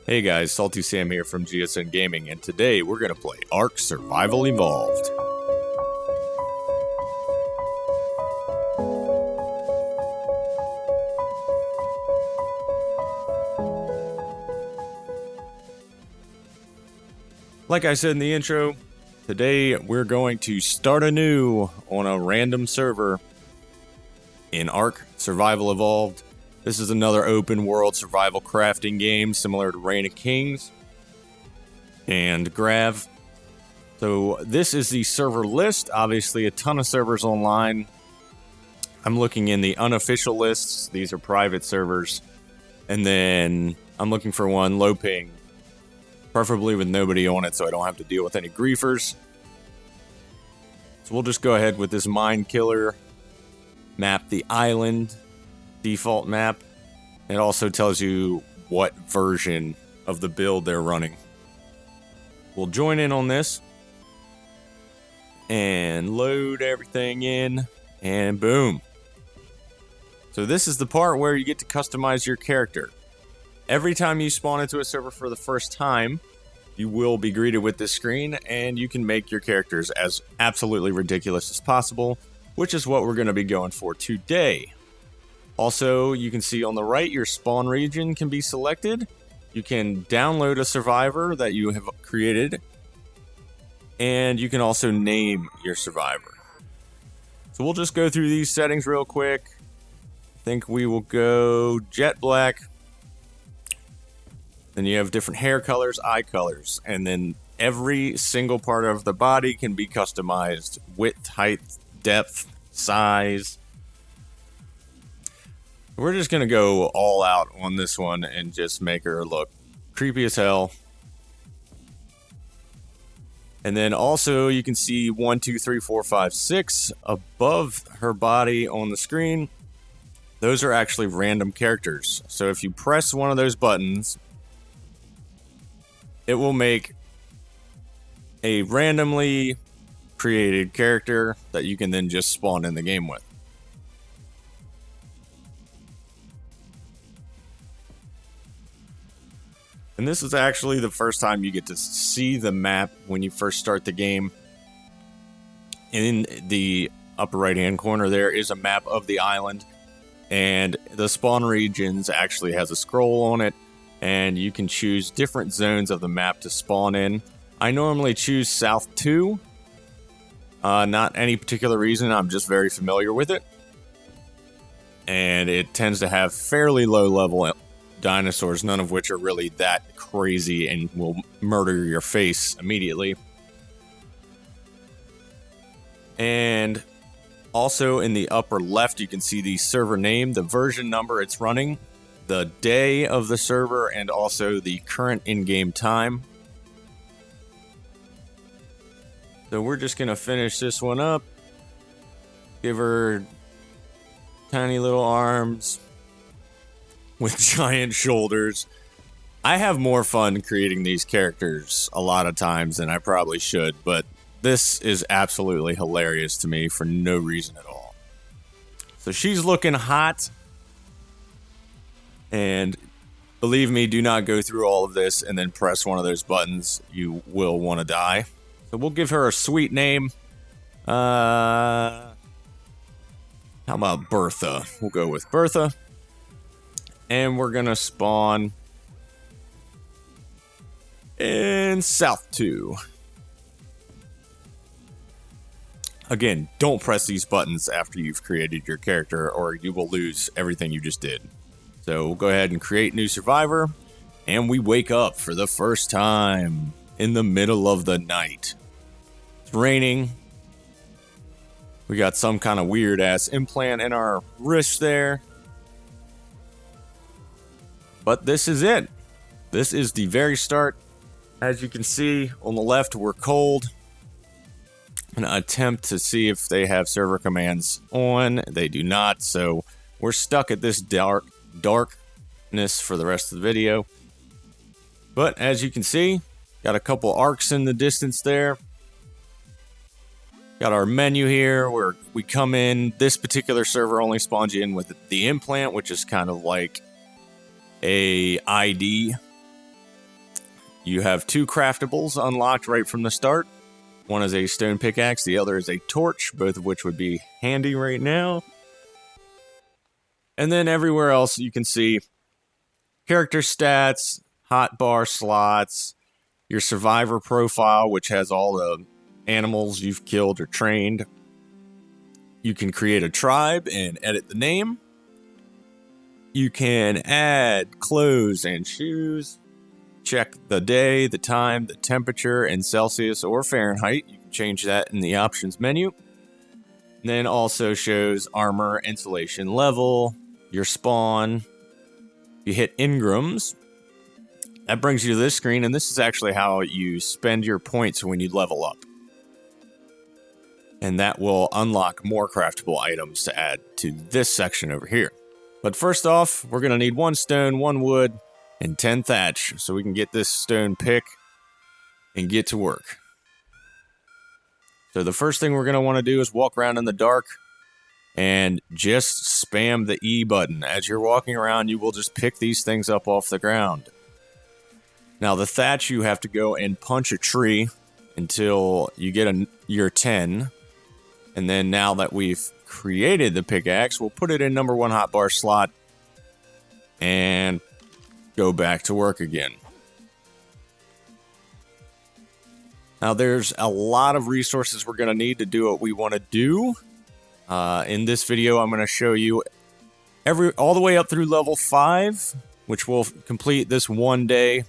Hey guys, Salty Sam here from GSN Gaming, and today we're going to play ARK Survival Evolved. Like I said in the intro, today we're going to start anew on a random server in ARK Survival Evolved. This is another open world survival crafting game similar to Reign of Kings and Grav. So this is the server list. Obviously a ton of servers online. I'm looking in the unofficial lists. These are private servers. And then I'm looking for one low ping, preferably with nobody on it so I don't have to deal with any griefers. So we'll just go ahead with this Mind Killer map, the island default map. It also tells you what version of the build they're running. We'll join in on this and load everything in, and boom. So this is the part where you get to customize your character. Every time you spawn into a server for the first time, you will be greeted with this screen, and you can make your characters as absolutely ridiculous as possible, which is what we're going to be going for today. Also, you can see on the right, your spawn region can be selected. You can download a survivor that you have created, and you can also name your survivor. So we'll just go through these settings real quick. I think we will go jet black. Then you have different hair colors, eye colors, and then every single part of the body can be customized: width, height, depth, size. We're just going to go all out on this one and just make her look creepy as hell. And then also you can see 1, 2, 3, 4, 5, 6 above her body on the screen. Those are actually random characters. So if you press one of those buttons, it will make a randomly created character that you can then just spawn in the game with. And this is actually the first time you get to see the map when you first start the game. In the upper right hand corner there is a map of the island, and the spawn regions actually has a scroll on it, and you can choose different zones of the map to spawn in. I normally choose South 2. Not any particular reason, I'm just very familiar with it. And it tends to have fairly low level dinosaurs, none of which are really that crazy and will murder your face immediately. And also in the upper left, you can see the server name, the version number it's running, the day of the server, and also the current in-game time. So we're just going to finish this one up. Give her tiny little arms with giant shoulders. I have more fun creating these characters a lot of times than I probably should, but this is absolutely hilarious to me for no reason at all. So she's looking hot. And believe me, do not go through all of this and then press one of those buttons. You will want to die. So we'll give her a sweet name. How about Bertha? We'll go with Bertha. And we're going to spawn in South 2. Again, don't press these buttons after you've created your character, or you will lose everything you just did. So we'll go ahead and create new survivor. And we wake up for the first time in the middle of the night. It's raining. We got some kind of weird ass implant in our wrist there. But this is it. This is the very start. As you can see on the left, we're cold. I'm going to attempt to see if they have server commands on. They do not, so we're stuck at this darkness for the rest of the video. But as you can see, got a couple arcs in the distance there. Got our menu here where we come in. This particular server only spawns you in with the implant, which is kind of like a ID You have 2 craftables unlocked right from the start. One is a stone pickaxe, the other is a torch, both of which would be handy right now. And then everywhere else you can see character stats, hotbar slots, your survivor profile, which has all the animals you've killed or trained. You can create a tribe and edit the name. You can add clothes and shoes. Check the day, the time, the temperature in Celsius or Fahrenheit. You can change that in the options menu. And then also shows armor, insulation level, your spawn. You hit engrams. That brings you to this screen, and this is actually how you spend your points when you level up. And that will unlock more craftable items to add to this section over here. But first off, we're going to need 1 stone, 1 wood, and 10 thatch, so we can get this stone pick and get to work. So the first thing we're going to want to do is walk around in the dark and just spam the E button. As you're walking around, you will just pick these things up off the ground. Now the thatch, you have to go and punch a tree until you get your 10. And then now that we've created the pickaxe, we'll put it in number 1 hotbar slot and go back to work again. Now there's a lot of resources we're going to need to do what we want to do. In this video, I'm going to show you all the way up through level 5, which will complete this one day.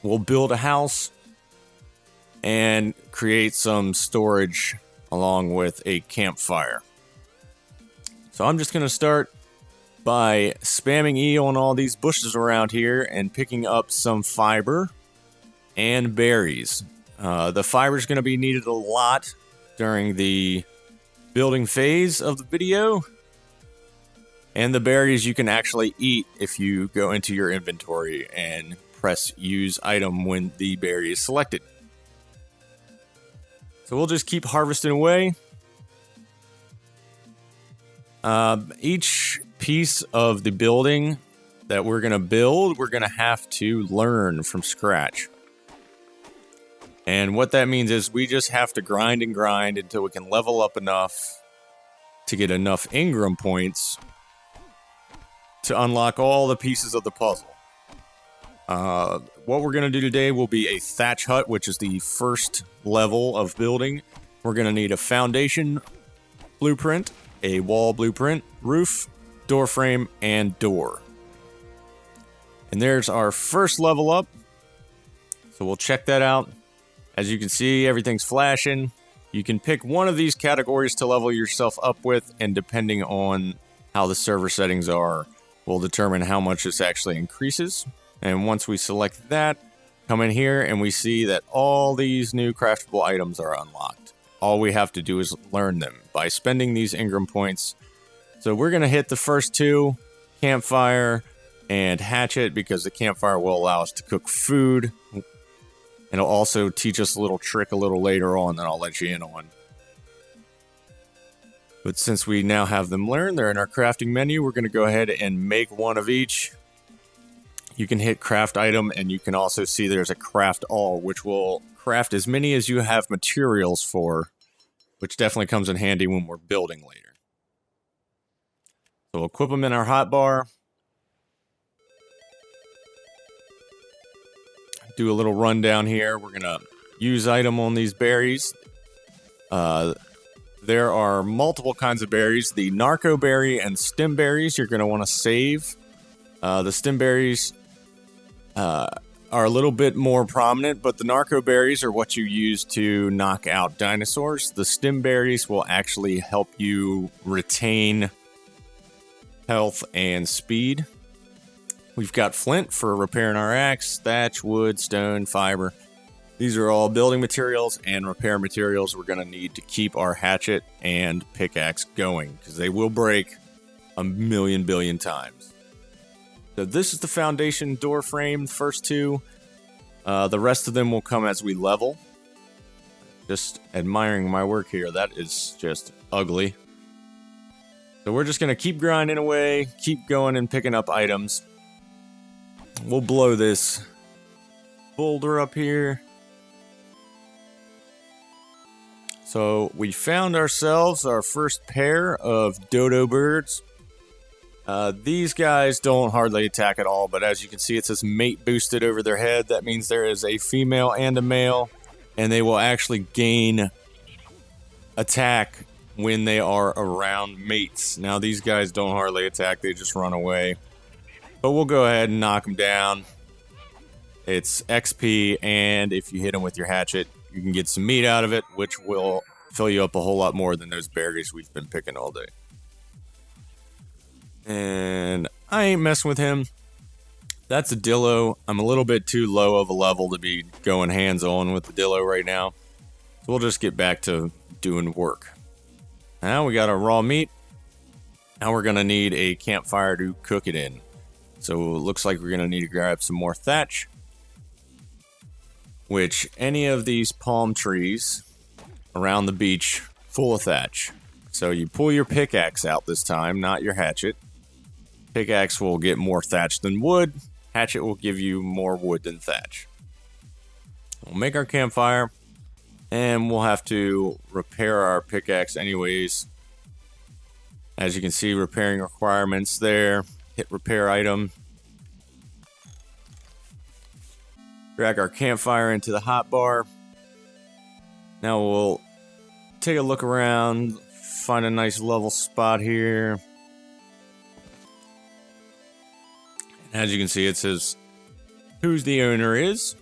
We'll build a house and create some storage along with a campfire. So I'm just going to start by spamming E on all these bushes around here and picking up some fiber and berries. The fiber is going to be needed a lot during the building phase of the video. And the berries you can actually eat if you go into your inventory and press use item when the berry is selected. So we'll just keep harvesting away. Each piece of the building that we're going to build, we're going to have to learn from scratch. And what that means is we just have to grind and grind until we can level up enough to get enough engram points to unlock all the pieces of the puzzle. What we're going to do today will be a thatch hut, which is the first level of building. We're going to need a foundation blueprint, a wall blueprint, roof, door frame, and door. And there's our first level up. So we'll check that out. As you can see, everything's flashing. You can pick one of these categories to level yourself up with, and depending on how the server settings are, will determine how much this actually increases. And once we select that, come in here and we see that all these new craftable items are unlocked. All we have to do is learn them by spending these engram points. So we're going to hit the first 2, campfire and hatchet, because the campfire will allow us to cook food. And it'll also teach us a little trick a little later on that I'll let you in on. But since we now have them learned, they're in our crafting menu, we're going to go ahead and make one of each. You can hit craft item, and you can also see there's a craft all, which will craft as many as you have materials for, which definitely comes in handy when we're building later. So we'll equip them in our hotbar. Do a little rundown here. We're going to use item on these berries. There are multiple kinds of berries. The narco berry and stem berries you're going to want to save. The stem berries are a little bit more prominent, but the narco berries are what you use to knock out dinosaurs. The stem berries will actually help you retain health and speed. We've got flint for repairing our axe, thatch, wood, stone, fiber. These are all building materials and repair materials we're going to need to keep our hatchet and pickaxe going, because they will break a million billion times. So this is the foundation door frame, the first 2. The rest of them will come as we level. Just admiring my work here. That is just ugly. So we're just going to keep grinding away, keep going and picking up items. We'll blow this boulder up here. So we found ourselves our first pair of dodo birds. These guys don't hardly attack at all, but as you can see, it says mate boosted over their head. That means there is a female and a male, and they will actually gain attack when they are around mates. Now, these guys don't hardly attack, they just run away. But we'll go ahead and knock them down. It's XP, and if you hit them with your hatchet, you can get some meat out of it, which will fill you up a whole lot more than those berries we've been picking all day. And I ain't messing with him. That's a Dillo. I'm a little bit too low of a level to be going hands-on with the Dillo right now. So we'll just get back to doing work. Now we got our raw meat. Now we're going to need a campfire to cook it in. So it looks like we're going to need to grab some more thatch. Which any of these palm trees around the beach full of thatch. So you pull your pickaxe out this time, not your hatchet. Pickaxe will get more thatch than wood. Hatchet will give you more wood than thatch. We'll make our campfire, and we'll have to repair our pickaxe anyways. As you can see, repairing requirements there. Hit repair item. Drag our campfire into the hotbar. Now we'll take a look around, find a nice level spot here. As you can see, it says who's the owner is.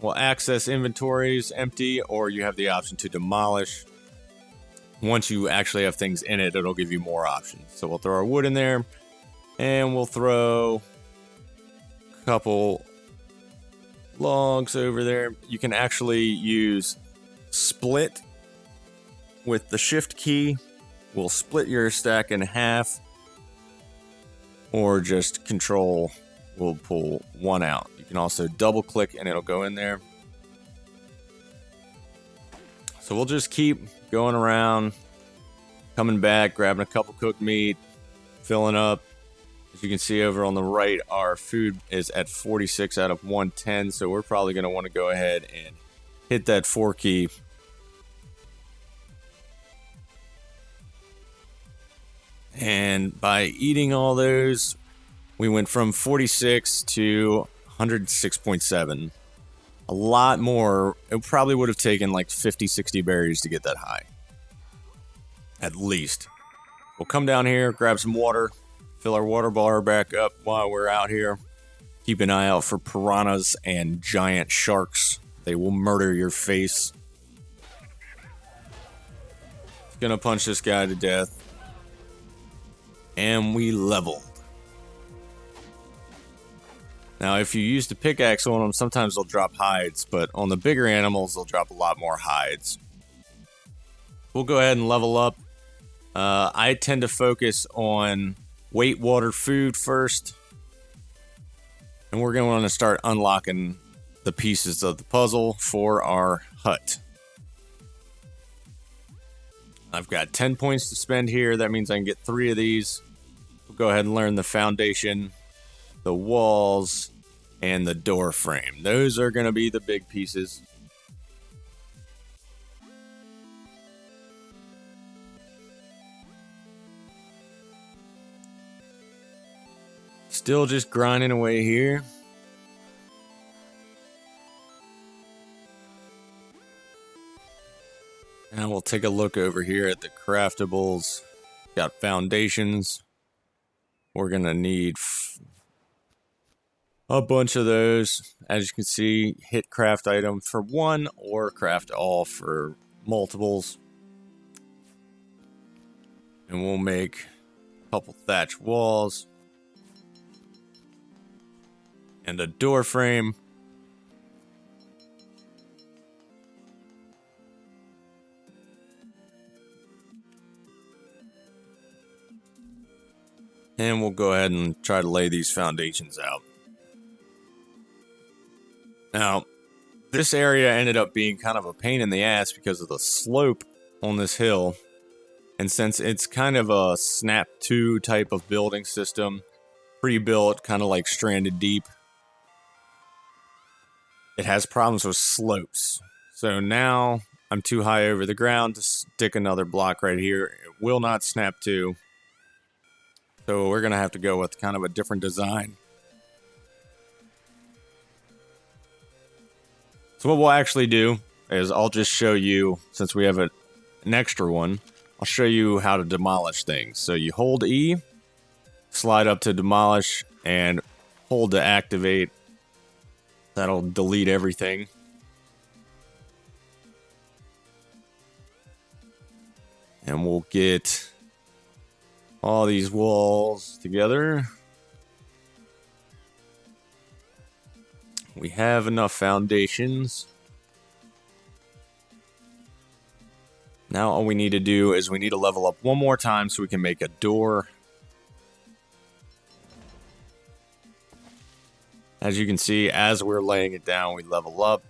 We'll access inventories empty, or you have the option to demolish. Once you actually have things in it, it'll give you more options. So we'll throw our wood in there, and we'll throw a couple logs over there. You can actually use split with the shift key. We'll split your stack in half, or just control will pull one out. You can also double click and it'll go in there. So we'll just keep going around, coming back, grabbing a couple cooked meat, filling up. As you can see over on the right, our food is at 46 out of 110, so we're probably going to want to go ahead and hit that 4 key. And by eating all those, we went from 46 to 106.7. A lot more. It probably would have taken like 50, 60 berries to get that high. At least. We'll come down here, grab some water, fill our water bar back up while we're out here. Keep an eye out for piranhas and giant sharks. They will murder your face. Gonna punch this guy to death. And we leveled. Now, if you use the pickaxe on them, sometimes they'll drop hides, but on the bigger animals, they'll drop a lot more hides. We'll go ahead and level up. I tend to focus on weight, water, food first. And we're going to want to start unlocking the pieces of the puzzle for our hut. I've got 10 points to spend here. That means I can get 3 of these. We'll go ahead and learn the foundation, the walls, and the door frame. Those are going to be the big pieces. Still just grinding away here. Now we'll take a look over here at the craftables. Got foundations. We're going to need a bunch of those. As you can see, hit craft item for 1 or craft all for multiples. And we'll make a couple thatch walls. And a door frame. And we'll go ahead and try to lay these foundations out. Now, this area ended up being kind of a pain in the ass because of the slope on this hill. And since it's kind of a snap 2 type of building system, pre-built, kind of like Stranded Deep, it has problems with slopes. So now I'm too high over the ground to stick another block right here. It will not snap to. So we're going to have to go with kind of a different design. So what we'll actually do is I'll just show you, since we have an extra one, I'll show you how to demolish things. So you hold E, slide up to demolish, and hold to activate. That'll delete everything. And we'll get all these walls together. We have enough foundations. Now all we need to do is we need to level up one more time so we can make a door. As you can see, as we're laying it down, we level up.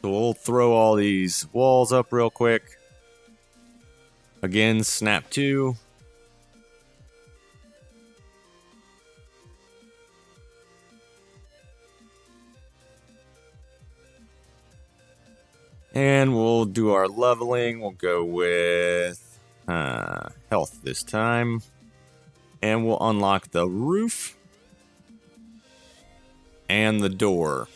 So we'll throw all these walls up real quick. Again, snap 2. And we'll do our leveling. We'll go with health this time. And we'll unlock the roof and the door.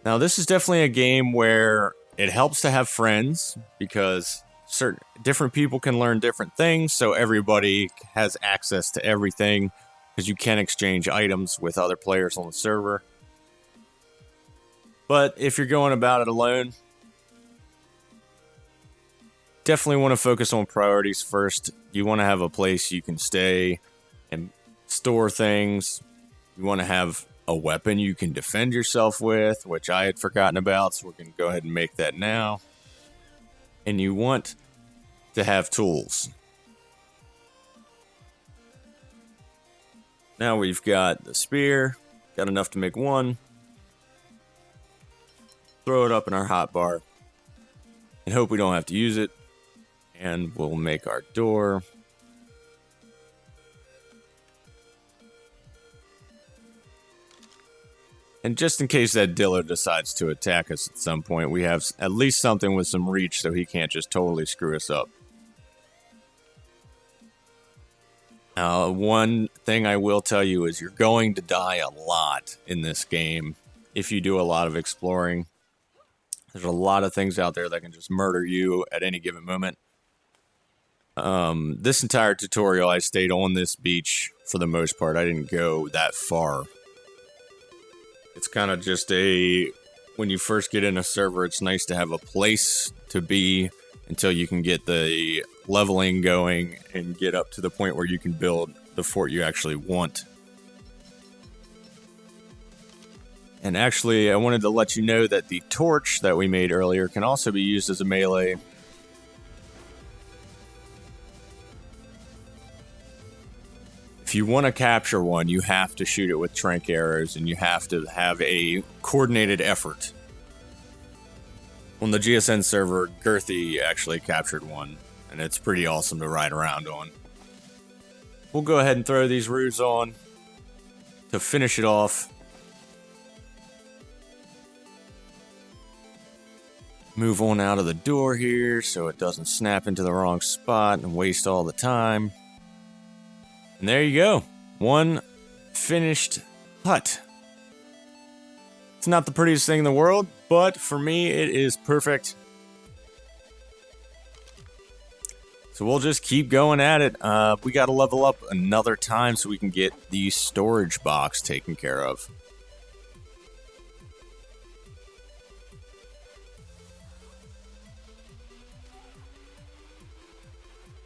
Now, this is definitely a game where it helps to have friends because different people can learn different things, so everybody has access to everything because you can exchange items with other players on the server. But if you're going about it alone, definitely want to focus on priorities first. You want to have a place you can stay and store things. You want to have a weapon you can defend yourself with, which I had forgotten about, so we're going to go ahead and make that now. And you want to have tools. Now we've got the spear, got enough to make one. Throw it up in our hotbar and hope we don't have to use it. And we'll make our door. And just in case that Diller decides to attack us at some point, we have at least something with some reach so he can't just totally screw us up. One thing I will tell you is you're going to die a lot in this game if you do a lot of exploring. There's a lot of things out there that can just murder you at any given moment. This entire tutorial, I stayed on this beach for the most part. I didn't go that far. It's kind of just when you first get in a server, it's nice to have a place to be until you can get the leveling going and get up to the point where you can build the fort you actually want. And actually, I wanted to let you know that the torch that we made earlier can also be used as a melee. If you want to capture one, you have to shoot it with trank arrows, and you have to have a coordinated effort. On the GSN server, Girthy actually captured one, and it's pretty awesome to ride around on. We'll go ahead and throw these roofs on to finish it off. Move on out of the door here so it doesn't snap into the wrong spot and waste all the time. And there you go. One finished hut. It's not the prettiest thing in the world, but for me, it is perfect. So we'll just keep going at it. We got to level up another time so we can get the storage box taken care of.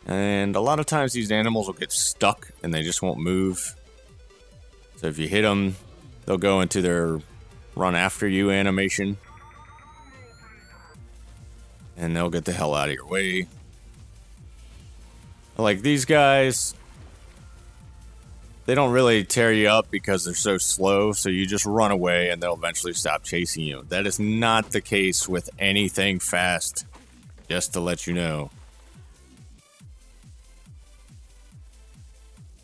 And a lot of times these animals will get stuck and they just won't move. So if you hit them, they'll go into their run after you animation. And they'll get the hell out of your way. Like these guys, they don't really tear you up because they're so slow. So you just run away and they'll eventually stop chasing you. That is not the case with anything fast. Just to let you know.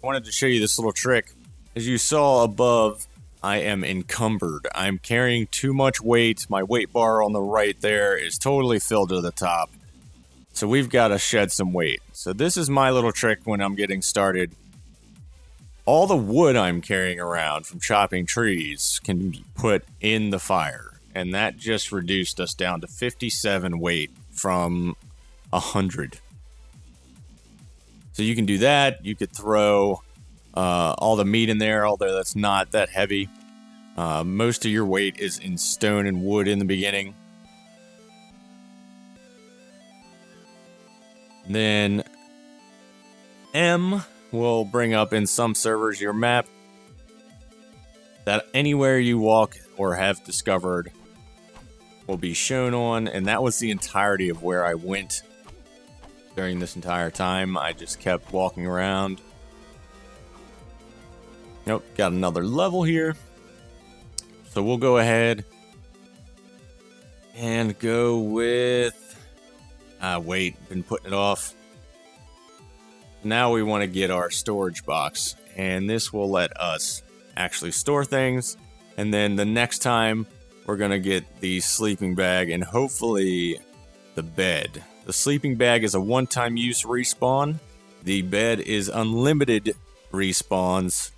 I wanted to show you this little trick. As you saw above, I am encumbered. I'm carrying too much weight. My weight bar on the right there is totally filled to the top. So we've got to shed some weight. So this is my little trick when I'm getting started. All the wood I'm carrying around from chopping trees can be put in the fire. And that just reduced us down to 57 weight from 100. So you can do that. You could throw all the meat in there, although that's not that heavy. Most of your weight is in stone and wood in the beginning. Then M will bring up in some servers your map that anywhere you walk or have discovered will be shown on, and that was the entirety of where I went during this entire time. I just kept walking around. Nope, got another level here. So we'll go ahead and go with... wait, been putting it off. Now we want to get our storage box, and this will let us actually store things. And then the next time, we're going to get the sleeping bag and hopefully the bed. The sleeping bag is a one-time use respawn. The bed is unlimited respawns,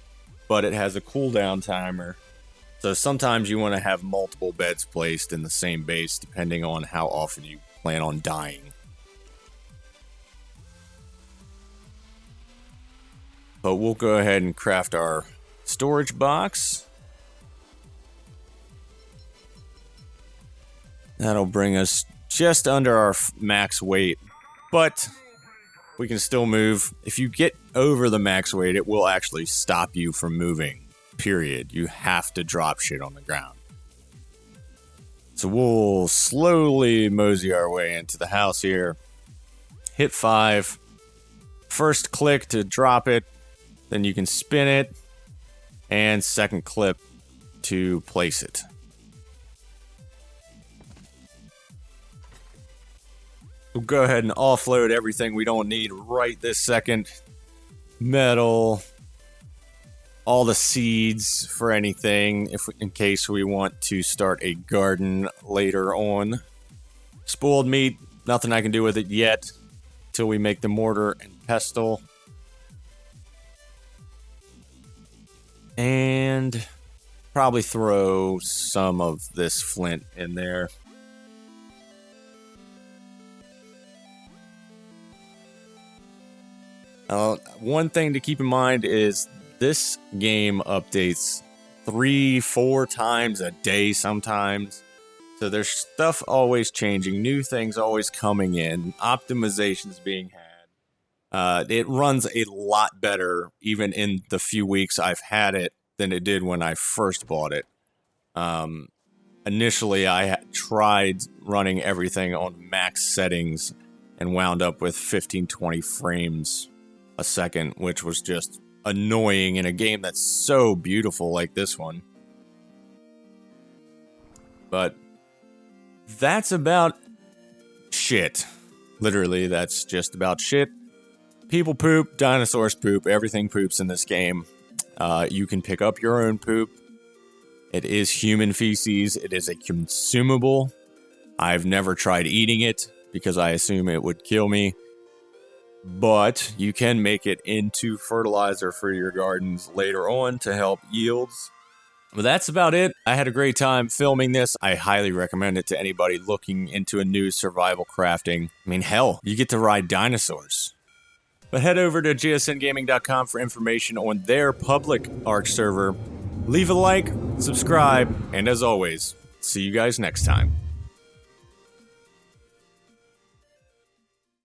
but it has a cooldown timer. So sometimes you want to have multiple beds placed in the same base depending on how often you plan on dying. But we'll go ahead and craft our storage box. That'll bring us just under our max weight, but we can still move. If you get over the max weight, it will actually stop you from moving, period. You have to drop shit on the ground. So we'll slowly mosey our way into the house here. Hit 5. First click to drop it. Then you can spin it. And second click to place it. We'll go ahead and offload everything we don't need right this second. Metal. All the seeds for anything, in case we want to start a garden later on. Spoiled meat, nothing I can do with it yet till we make the mortar and pestle. And probably throw some of this flint in there. One thing to keep in mind is this game updates 3-4 times a day sometimes. So there's stuff always changing, new things always coming in, optimizations being had. It runs a lot better even in the few weeks I've had it than it did when I first bought it. Initially, I tried running everything on max settings and wound up with 15-20 frames a second, which was just annoying in a game that's so beautiful like this one. But that's about shit. Literally, that's just about shit. People poop, dinosaurs poop, everything poops in this game. You can pick up your own poop. It is human feces. It is a consumable. I've never tried eating it because I assume it would kill me. But you can make it into fertilizer for your gardens later on to help yields. But that's about it. I had a great time filming this. I highly recommend it to anybody looking into a new survival crafting. I mean, hell, you get to ride dinosaurs. But head over to gsngaming.com for information on their public ARK server. Leave a like, subscribe, and as always, see you guys next time.